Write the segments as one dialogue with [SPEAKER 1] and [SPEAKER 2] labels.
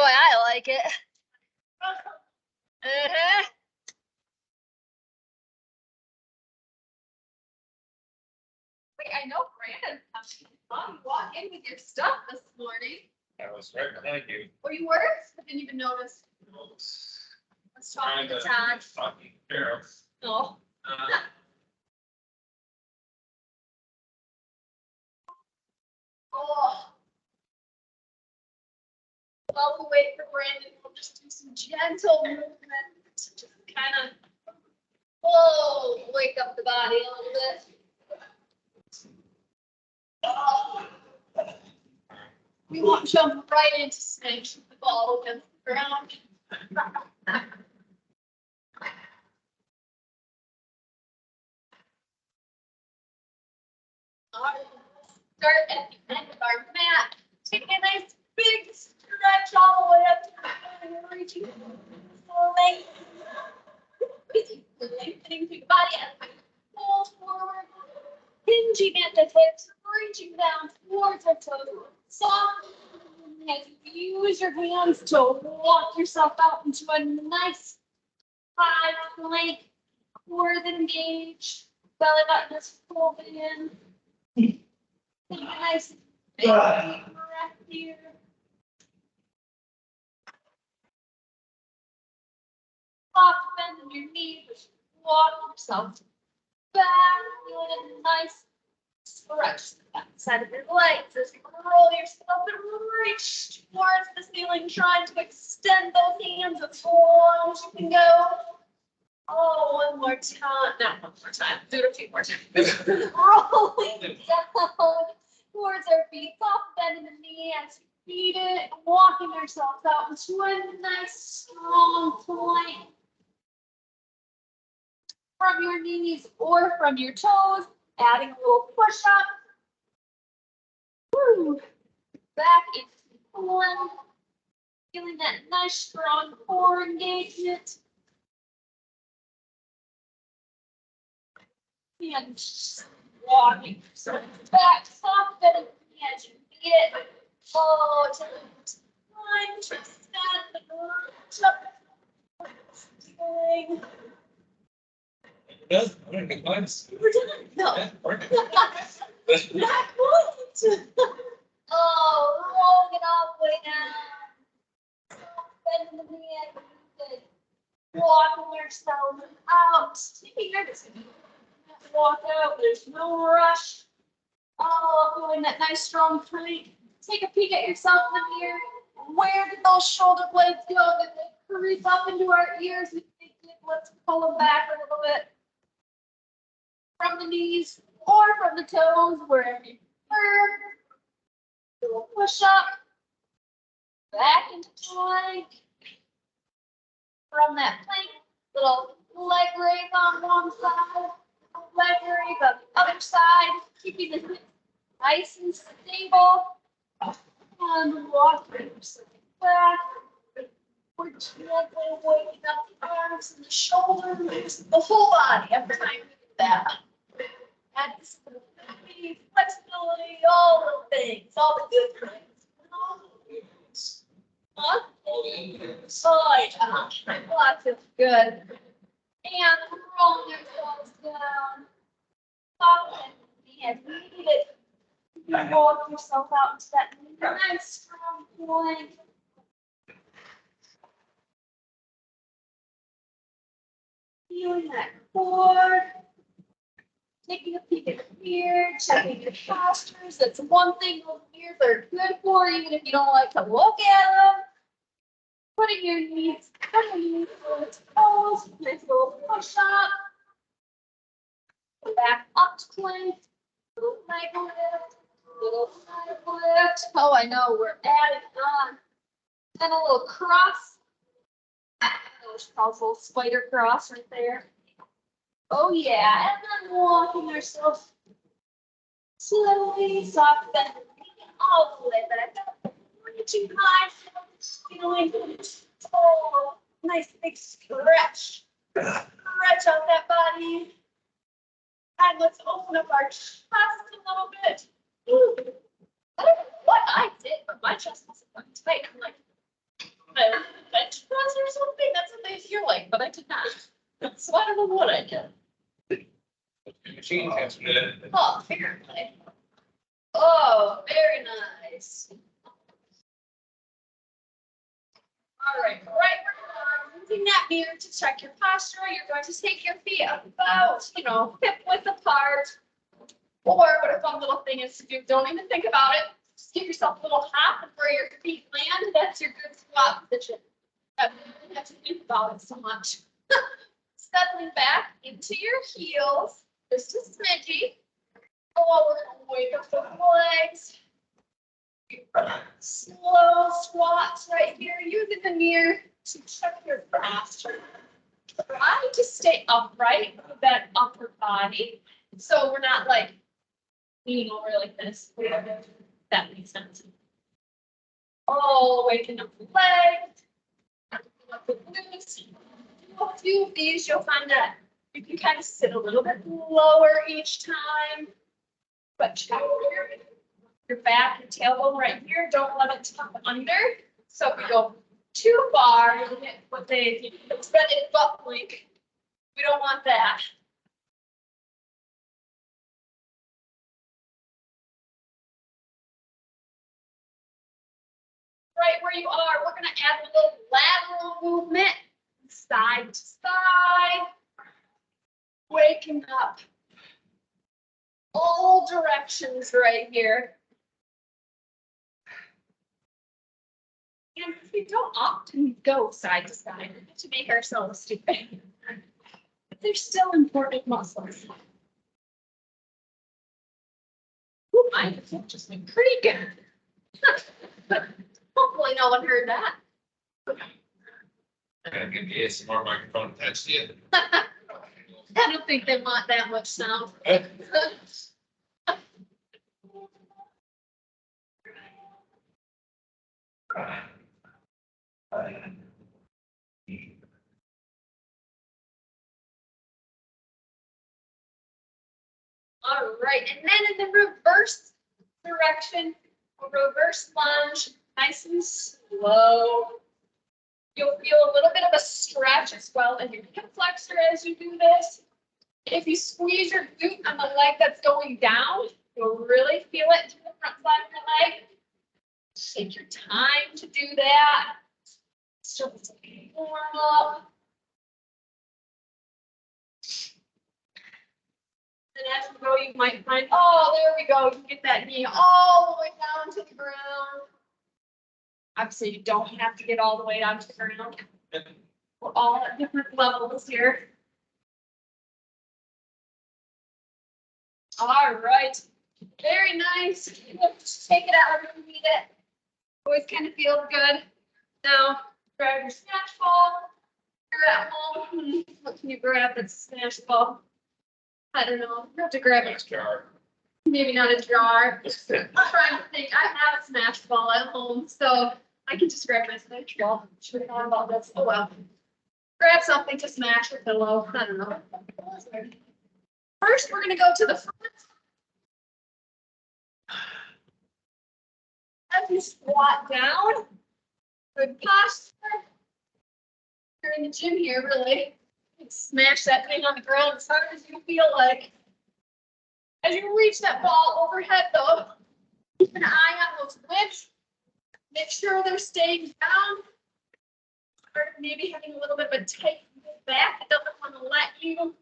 [SPEAKER 1] why I like it. Uh-huh.
[SPEAKER 2] Wait, I know Brandon. You walk in with your stuff this morning.
[SPEAKER 3] I was right behind you.
[SPEAKER 2] Or you were? I didn't even notice. Let's talk to the time.
[SPEAKER 3] Talking Carol.
[SPEAKER 2] Oh. Oh. While we wait for Brandon, we'll just do some gentle movement. Just kind of, wake up the body a little bit. Oh. We won't jump right into snake, shoot the ball against the ground. All right. Start at the end of our mat. Take a nice big stretch all the way up to the and reaching lengthening through the body and pull forward, hinging at the hips, reaching down towards our toes. Soft as you use your hands to walk yourself out into a nice high plank, core engaged, belly button is folded in. Take a nice big breath here. Soft bend in your knees, just walk yourself back, feeling a nice stretch the back side of your legs as you roll yourself and reach towards the ceiling, trying to extend those hands as long as you can go. Oh, one more time. Not one more time. Do it a few more times. Rolling down towards our feet, soft bend in the knee as you feed it, walking ourselves out into a nice strong plank. From your knees or from your toes, adding a little push up. Woo. Back into the plank. Feeling that nice strong core engagement. And just walking yourself back, soft bend as you feed it. Oh, to time to extend the reach up. Feeling.
[SPEAKER 3] Yes, I'm gonna climb.
[SPEAKER 2] We're done. No.
[SPEAKER 3] Yeah,
[SPEAKER 2] Not quite. Oh, rolling it all the way down. Bending the knee and walking yourself out. Taking your time. Walk out. There's no rush. Oh, doing that nice strong plank. Take a peek at yourself in the mirror. Where did those shoulder blades go? Did they creep up into our ears? We think let's pull them back a little bit. From the knees or from the toes, wherever you prefer. Do a push up, back into plank. From that plank, little leg raise on one side, leg raise on the other side, keeping the hips nice and stable. And walking yourself back. We're gently waking up the arms and the shoulders, the whole body every time we do that. Add stability, flexibility, all the things, all the good things. Huh? Oh, yeah. Well, that feels good. And rolling yourselves down. Soften and lead it. You walk yourself out into that nice strong plank. Feeling that core. Taking a peek at the mirror, checking your postures. That's one thing those mirrors are good for, even if you don't like to look at them. Putting your knees underneath your toes, nice little push up. Back up to plank. Little leg lift, little side lift. Oh, I know, we're adding on. Then a little cross. There's a little spider cross right there. Oh yeah, and then walking ourselves slowly, soft bend, all the way back. Reaching high, feeling oh, nice big stretch. Stretch out that body. And let's open up our chest a little bit. Ooh. I don't know what I did, but my chest wasn't tight. I'm like, rolling, but I did not. So I don't know what I did.
[SPEAKER 3] The machine has been.
[SPEAKER 2] Oh, apparently. Oh, very nice. All right, using that mirror to check your posture, you're going to take your feet about, hip width apart. Or what a fun little thing is to do, don't even think about it. Just give yourself a little hop and where your feet land. That's your good squat position. You don't have to think about it so much. Settling back into your heels, just a smidgy. Oh, we're gonna wake up those legs. Slow squats right here, using the mirror to check your posture. Try to stay upright with that upper body. So we're not like leaning over like this. That makes sense. Oh, waking up the legs. Up the glutes. Do a few of these, you'll find that you can kind of sit a little bit lower each time. But check your back and tailbone right here. Don't let it tuck under. So if we go too far, you get what they dreaded butt blink. We don't want that. Right where you are, we're going to add a little lateral movement, side to side, waking up. All directions right here. And we don't often go side to side to make ourselves stupid. But they're still important muscles. Ooh, my hip just went pretty good. Hopefully no one heard that.
[SPEAKER 3] Gotta give you some more microphone attached to you.
[SPEAKER 2] I don't think they want that much sound. All right, and then in the reverse direction, a reverse lunge, nice and slow. You'll feel a little bit of a stretch as well in your hip flexor as you do this. If you squeeze your glute on the leg that's going down, you'll really feel it to the front side of your leg. Take your time to do that. Start to warm up. And as you go, you might find, oh, there we go. You can get that knee all the way down to the ground. Obviously, you don't have to get all the way down to the ground. We're all at different levels here. All right. Very nice. Just take it out whenever you need it. Always kind of feels good. Now, grab your snatch ball. You're at home. What can you grab that's a snatch ball? I don't know. You have to grab it.
[SPEAKER 3] Jar.
[SPEAKER 2] Maybe not a jar. I'm trying to think. I have a snatch ball at home, so I can just grab my snatch ball. Should have thought about this. Oh well. Grab something to smash a pillow. I don't know. First, we're going to go to the front. As you squat down, good posture. You're in the gym here, really. Smash that thing on the ground as hard as you feel like. As you reach that ball overhead, though, keep an eye on those ribs. Make sure they're staying down. Or maybe having a little bit of a tight back. It doesn't want to let you.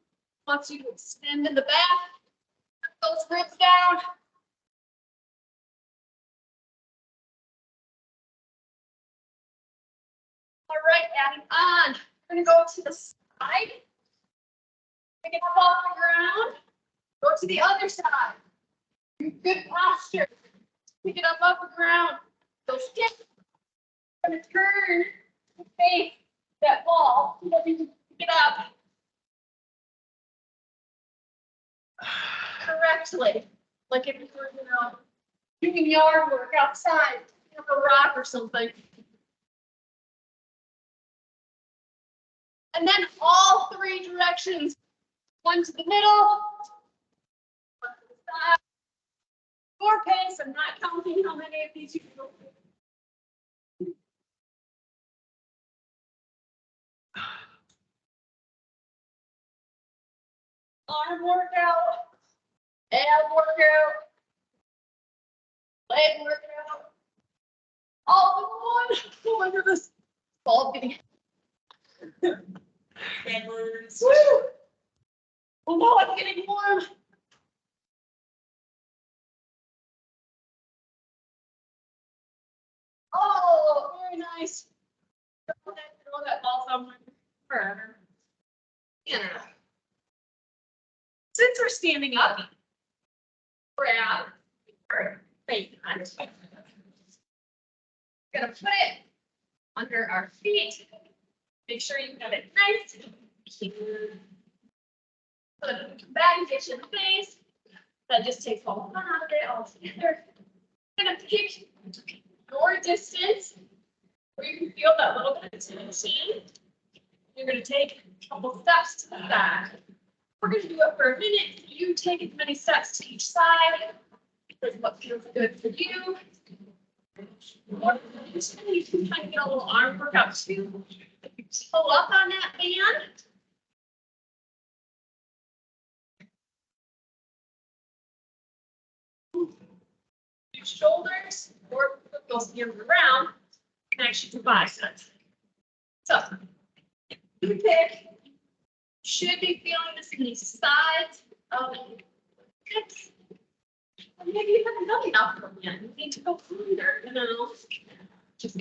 [SPEAKER 2] Wants you to extend in the back. Put those ribs down. All right, adding on. We're going to go to the side. Pick it up off the ground. Go to the other side. Good posture. Pick it up off the ground. Go skip. I'm going to turn to face that ball so that you can pick it up correctly. Like if you were, doing yard work outside, a rock or something. And then all three directions. One to the middle, one to the side. Your pace, I'm not counting how many of these you can go through. arm workout, ab workout, leg workout, all in one. Oh, look at this ball getting hammers. Woo! Oh no, I'm getting warm. Oh, very nice. Throw that ball somewhere forever. Yeah. Since we're standing up, grab our bacon. Gonna put it under our feet. Make sure you have it nice and cute. So that we come back and get you in the face. That just takes all the fun out of it all together. Gonna pick your distance where you can feel that little bit of tension. You're gonna take a couple steps to the back. We're gonna do it for a minute. You take as many steps to each side. That's what feels good for you. You can kind of get a little arm workout too. Pull up on that band. Your shoulders, or put those hands around, and actually do biceps. So, you pick. Should be feeling this in the sides of the hips. Maybe you haven't done enough for yet. You need to go further, you know. Just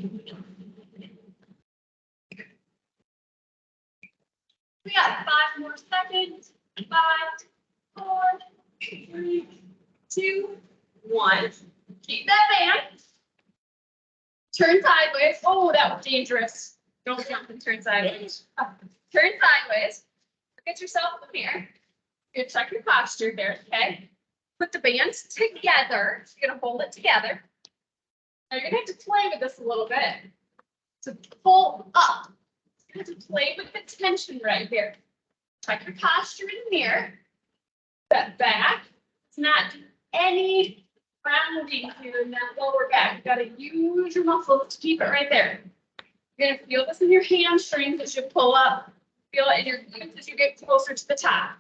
[SPEAKER 2] we got 5 more seconds. 5, 4, 3, 2, 1. Keep that band. Turn sideways. Oh, that was dangerous. Don't jump and turn sideways. Turn sideways. Look at yourself in the mirror. You're gonna check your posture here, okay? Put the bands together. So you're gonna hold it together. Now you're gonna have to play with this a little bit. To pull up. You have to play with the tension right here. Check your posture in the mirror. Step back. It's not any rounding here in that lower back. You gotta use your muscles to keep it right there. You're gonna feel this in your hamstrings as you pull up. Feel it in your glutes as you get closer to the top.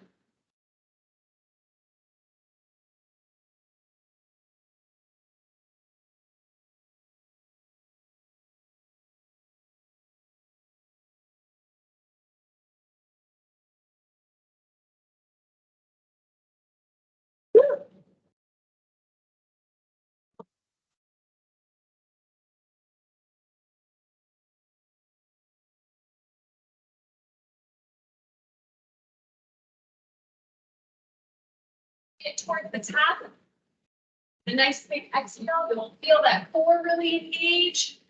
[SPEAKER 2] Get towards the top. A nice big exhale. You'll feel that core really engage.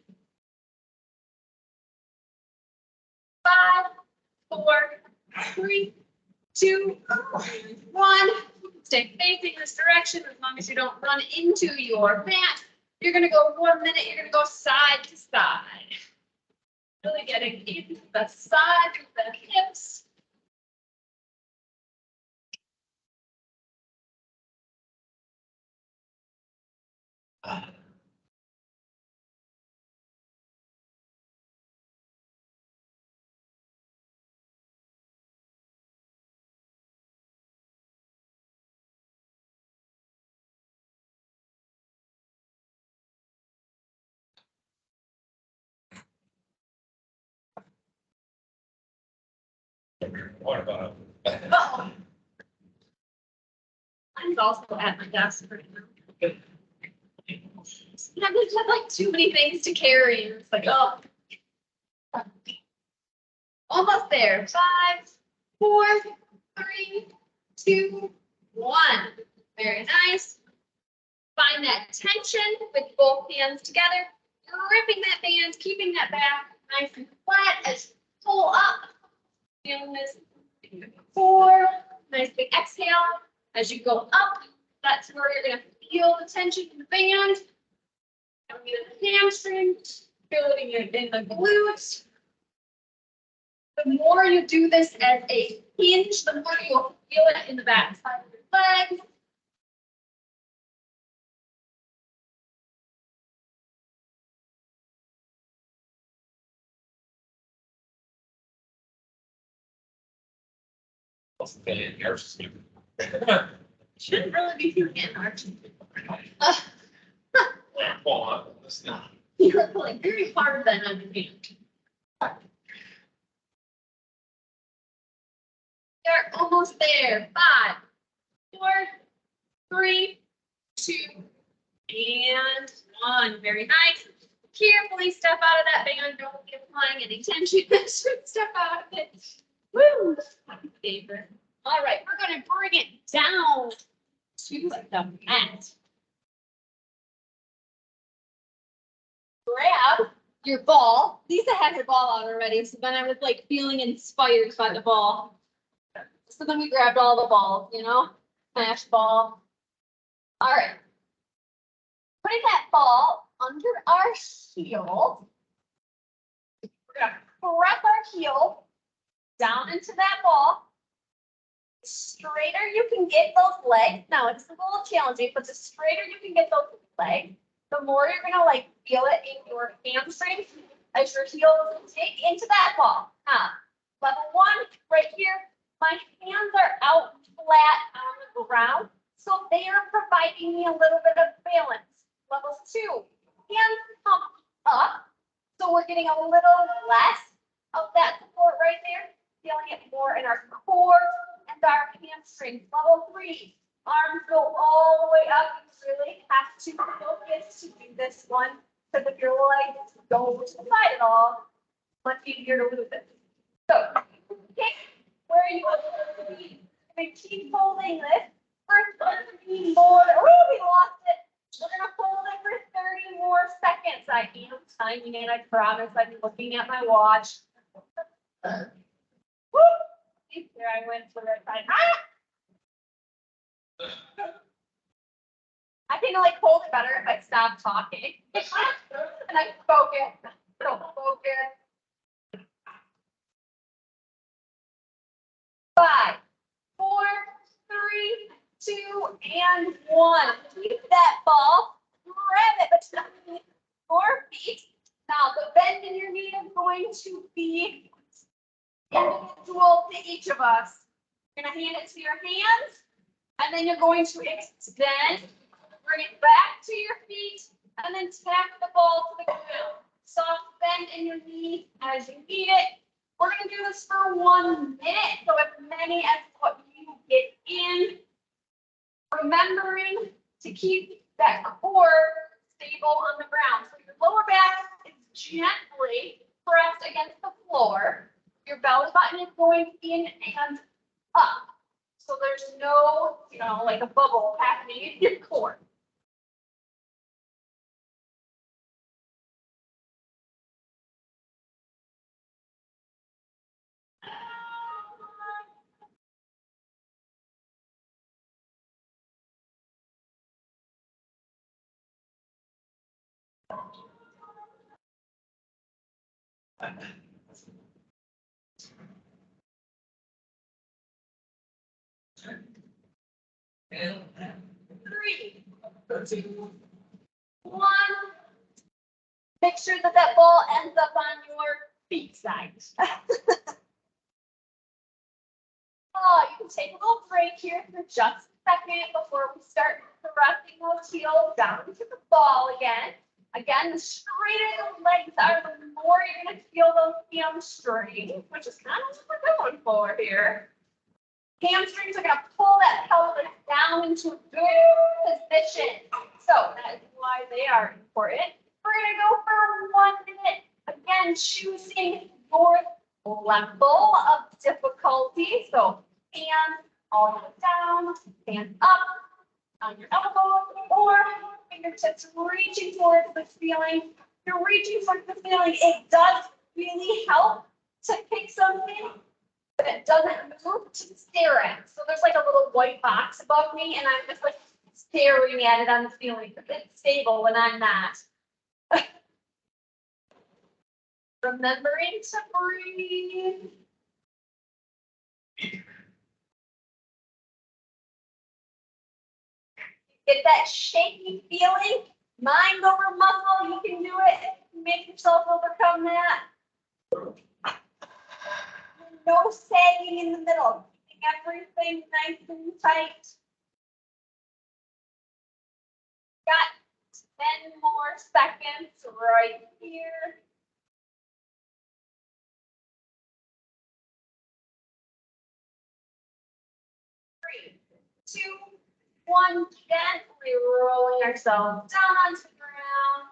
[SPEAKER 2] 5, 4, 3, 2, 1. Stay facing this direction as long as you don't run into your mat. You're going to go 1 minute. You're going to go side to side. Really getting into the side of the hips.
[SPEAKER 3] What about?
[SPEAKER 2] Oh. I'm also at my desk right now. I've just had like too many things to carry. It's like, oh. Almost there. 5, 4, 3, 2, 1. Very nice. Find that tension with both hands together. Gripping that band, keeping that back nice and flat as you pull up. Feeling this 4. Nice big exhale. As you go up, that's where you're going to feel the tension in the band. Coming in the hamstring, feeling it in the glutes. The more you do this as a hinge, the more you'll feel it in the back side of your legs. Shouldn't really be doing it, Archie. You're pulling very hard then on your hand. You're almost there. 5, 4, 3, 2, and 1. Very nice. Carefully step out of that band. Don't be applying any tension. Step out of it. Woo! My favorite. All right, we're going to bring it down to the mat. Grab your ball. Lisa had her ball out already, so then I was like feeling inspired by the ball. So then we grabbed all the balls, you know, smash ball. All right. Putting that ball under our heel. We're going to press our heel down into that ball. The straighter you can get those legs. Now it's a little challenging, but the straighter you can get those legs, the more you're gonna like feel it in your hamstrings as your heels dig into that ball. Level 1, right here, my hands are out flat on the ground, so they are providing me a little bit of balance. Level 2, hands come up, so we're getting a little less of that support right there, feeling it more in our core and our hamstrings. Level 3, arms go all the way up. You really have to focus to do this one, because if your legs go to the side at all, much easier to lose it. So, okay, where are you going to be? We're keep holding this for 30 more. Oh, we lost it. We're going to hold it for 30 more seconds. I am timing it. I promise. I'm looking at my watch. Woo! There I went to the right side. I think I like hold it better if I stop talking. And I focus. Don't focus. 5, 4, 3, 2, and 1. Keep that ball. Grab it between 4 feet. Now the bend in your knee is going to be individual to each of us. You're going to hand it to your hands, and then you're going to extend, bring it back to your feet, and then tap the ball to the ground. Soft bend in your knee as you need it. We're going to do this for 1 minute, so as many as what you get in. Remembering to keep that core stable on the ground. So your lower back is gently pressed against the floor. Your belly button is going in and up. So there's no, like a bubble happening in your core. Three, 2, 1. Make sure that that ball ends up on your feet side. Oh, you can take a little break here for just a second before we start pressing those heels down to the ball again. Again, the straighter the legs are, the more you're going to feel those hamstrings, which is kind of what we're going for here. Hamstrings are going to pull that pelvis down into a good position. So that is why they are important. We're going to go for 1 minute. Again, choosing your level of difficulty. So hands all the way down, hands up on your elbows, or fingertips reaching towards the ceiling. If you're reaching towards the ceiling, it does really help to pick something that doesn't move to stare at. So there's like a little white box above me, and I'm just like staring at it on the ceiling. It's stable when I'm not. Remembering to breathe. Get that shaky feeling, mind over muscle. You can do it. Make yourself overcome that. No sagging in the middle. everything nice and tight. Got 10 more seconds right here. 3, 2, 1. Gently rolling ourselves down onto the ground.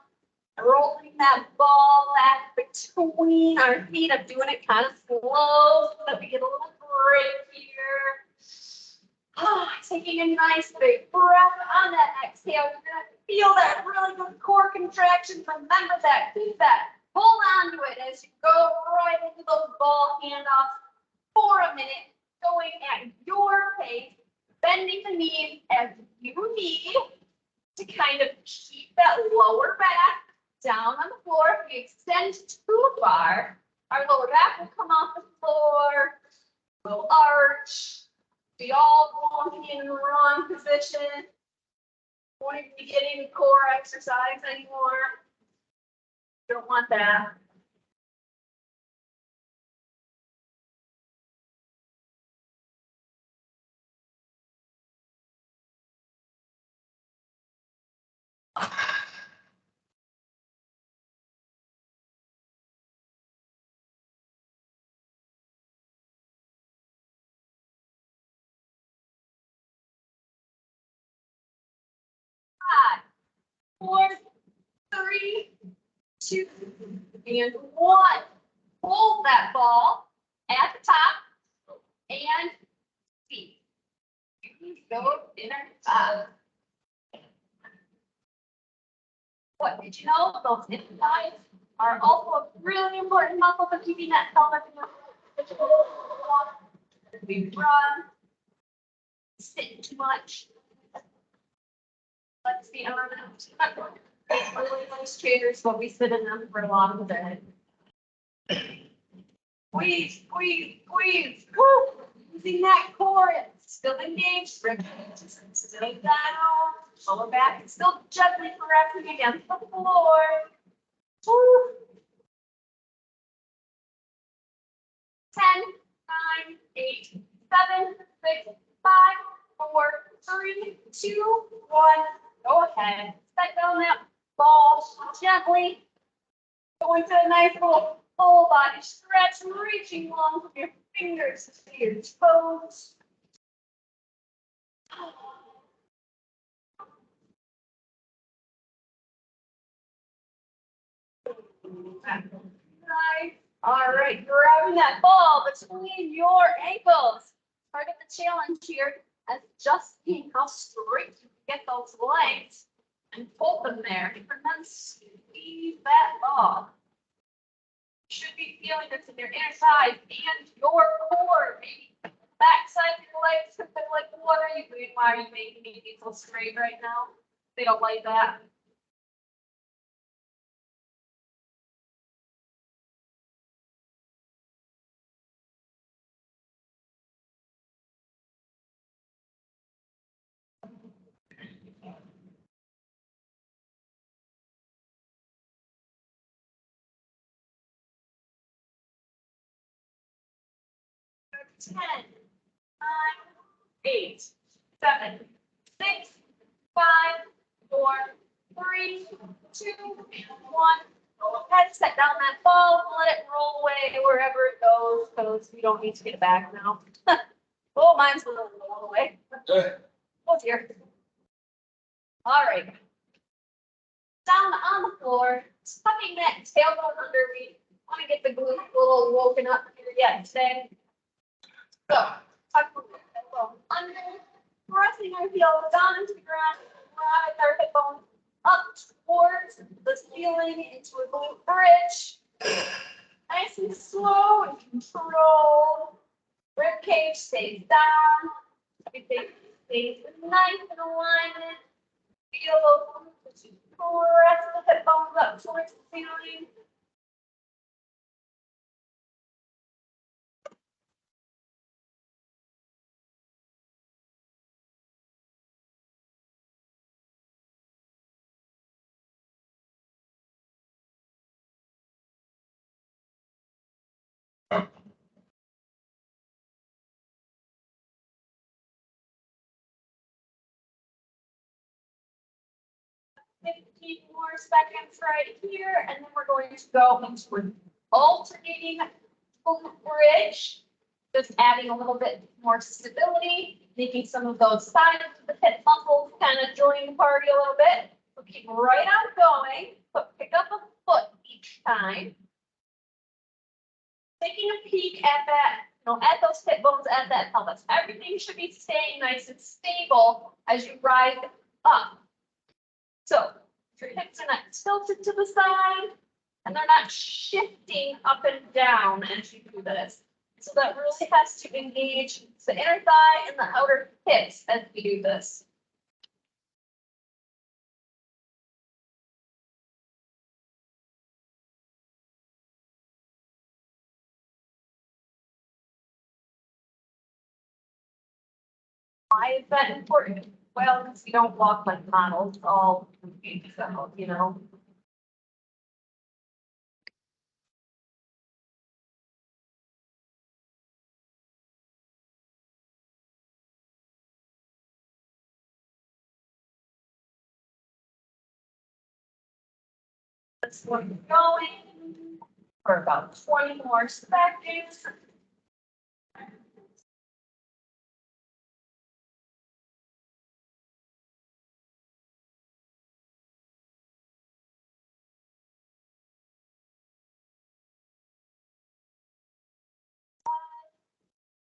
[SPEAKER 2] Rolling that ball back between our feet. I'm doing it kind of slow so that we get a little break here. Taking a nice big breath on that exhale. You're going to feel that really good core contraction. Remember that. Keep that. Hold on to it as you go right into those ball handoffs for a minute, going at your pace, bending the knees as you need to kind of keep that lower back down on the floor. If we extend too far, our lower back will come off the floor. We'll arch. We all won't be in the wrong position. Won't even be getting core exercise anymore. Don't want that. Five, 4, 3, 2, and 1. Hold that ball at the top and feet. Go inner thigh. What did you know? Those inner thighs are also a really important muscle for keeping that pelvic in the we run, sit too much. Let's be honest. It's really nice chairs, but we sit in them for a lot of the day. Squeeze, squeeze, squeeze. Woo! Using that core, it's still engaged. Sit down. Lower back is still gently pressing against the floor. Woo! 10, 9, 8, 7, 6, 5, 4, 3, 2, 1. Go ahead. Set down that ball gently. Go into a nice little full body stretch, reaching long from your fingers to your toes. Nice. All right, grabbing that ball between your ankles. Part of the challenge here is just seeing how straight you can get those legs and hold them there, and then squeeze that ball. You should be feeling this in your inner thighs and your core. Maybe back side of your legs could feel like, what are you doing? Why are you making me so straight right now? They don't like that. Ten, 9, 8, 7, 6, 5, 4, 3, 2, 1. Go ahead, set down that ball, let it roll away wherever it goes, because we don't need to get it back now. Oh, mine's a little roll away. Oh dear. All right. Down on the floor, tucking that tailbone under me. Want to get the glutes a little woken up here yet today. So, tuck the tailbone under, pressing our heels down into the ground, rise our hip bones up towards the ceiling into a glute bridge. Nice and slow and controlled. Rib cage stays down. Everything stays nice in alignment. Feel those glutes as you press the hip bones up towards the ceiling. 15 more seconds right here, and then we're going to go into an alternating bridge, just adding a little bit more stability, making some of those sides of the hip muscles kind of join the party a little bit. So keep right on going, but pick up a foot each time. Taking a peek at that, at those hip bones, at that pelvis. Everything should be staying nice and stable as you rise up. So your hips are not tilted to the side and they're not shifting up and down as you do this. So that really has to engage the inner thigh and the outer hips as we do this. Why is that important? Well, because we don't walk like models all confused, so. Let's keep going for about 20 more seconds.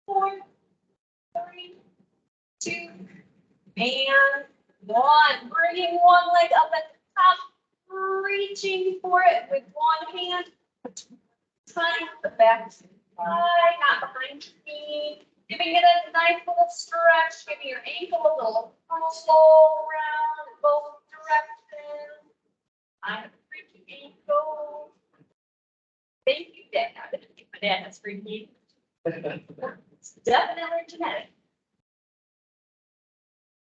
[SPEAKER 2] Four, three, two, and one. Bringing one leg up at the top, reaching for it with one hand. Tying the back side, not behind your knee. Giving it a nice little stretch. Giving your ankle a little roll around in both directions. I'm a freaky ankle. Thank you, Dad. I didn't think my dad has freaky. It's definitely genetic.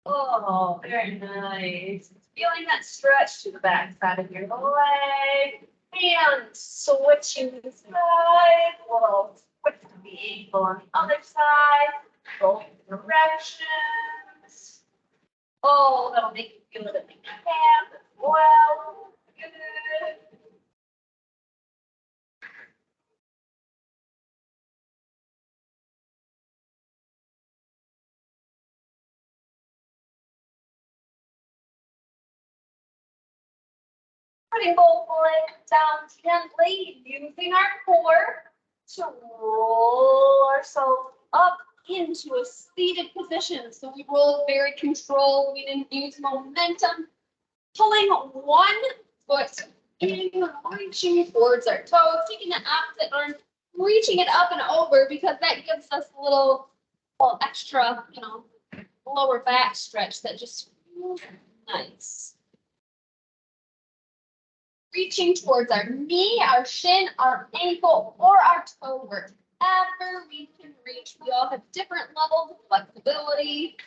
[SPEAKER 2] Oh, very nice. Feeling that stretch to the back side of your leg. And switching the side. We'll switch the ankle on the other side. Both directions. Oh, that'll make you feel it in the calf as well. Good. Putting both legs down gently, using our core to roll ourselves up into a seated position. So we roll very controlled. We didn't use momentum. Pulling one foot in, reaching towards our toes, taking the opposite arm, reaching it up and over because that gives us a little extra, lower back stretch that just feels nice. Reaching towards our knee, our shin, our ankle, or our toe, wherever we can reach. We all have different levels of flexibility.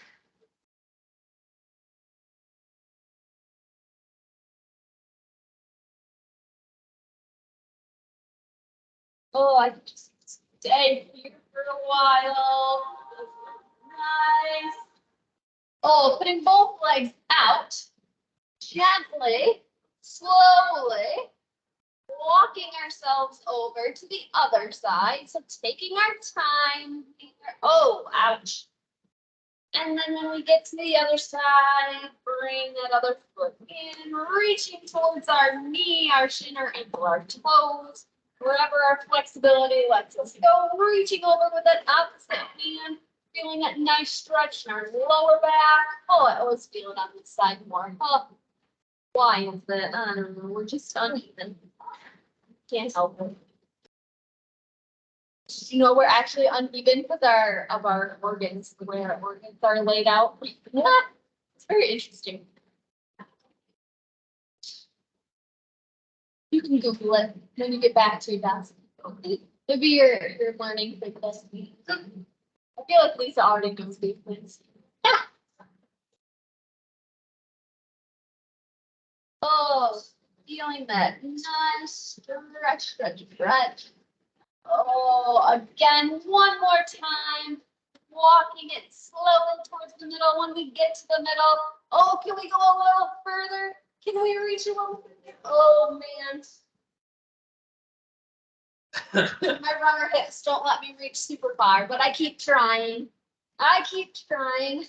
[SPEAKER 2] Oh, I could just stay here for a while. Nice. Oh, putting both legs out, gently, slowly, walking ourselves over to the other side. So taking our time. Oh, ouch. And then when we get to the other side, bring that other foot in, reaching towards our knee, our shin, our ankle, our toes, wherever our flexibility lets us go, reaching over with that opposite hand, feeling that nice stretch in our lower back. Oh, I always feel it on this side more. Oh, why is that? I don't know. We're just uneven. Can't help it. We're actually uneven because our organs, the way our organs are laid out. It's very interesting. You can Google it when you get back to your desk. It'll be your learning for this week. I feel like Lisa already knows these things. Oh, feeling that nice stretch. Oh, again, one more time. Walking it slowly towards the middle. When we get to the middle, oh, can we go a little further? Can we reach a little bit? Oh, man. My runner hips don't let me reach super far, but I keep trying. I keep trying.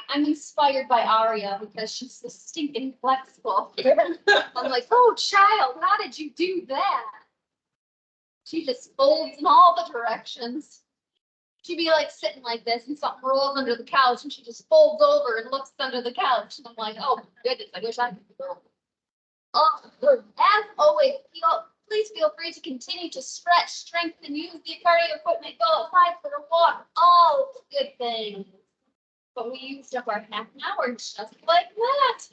[SPEAKER 2] I'm inspired by Aria because she's so stinking flexible. I'm like, oh, child, how did you do that? She just folds in all the directions. She'd be like sitting like this and something rolls under the couch and she just folds over and looks under the couch. And I'm like, oh, goodness, I wish I could do that. Oh, as always, please feel free to continue to stretch, strengthen, use the cardio equipment, go outside for a walk. All good things. But we used up our half an hour just like that.